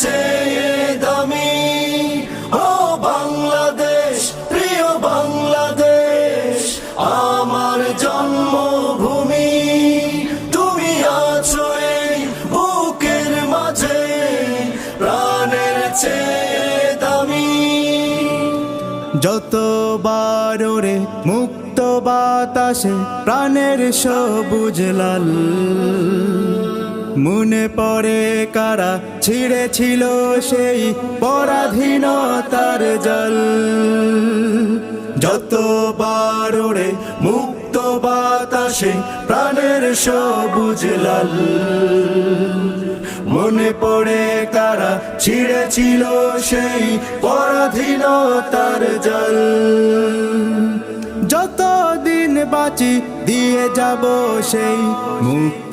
চেয়ে দামি। ও বাংলাদেশ, প্রিয় বাংলাদেশ, আমার জন্মভূমি। তুমি আছো এই বুকের মাঝে, প্রাণের চেয়ে দামি। যতবার ওরে মুক্ত বাতাসে প্রাণের সবুজ লাল, মনে পড়ে কারা ছিঁড়েছিল সেই পরাধীনতার জল। যতবার ওরে মুক্ত বাতাসে প্রাণের সবুজ লাল, মনে পড়ে কারা ছিঁড়েছিল সেই পরাধীনতার জল। যতদিন বাঁচি দিয়ে যাব সেই মুক্তি।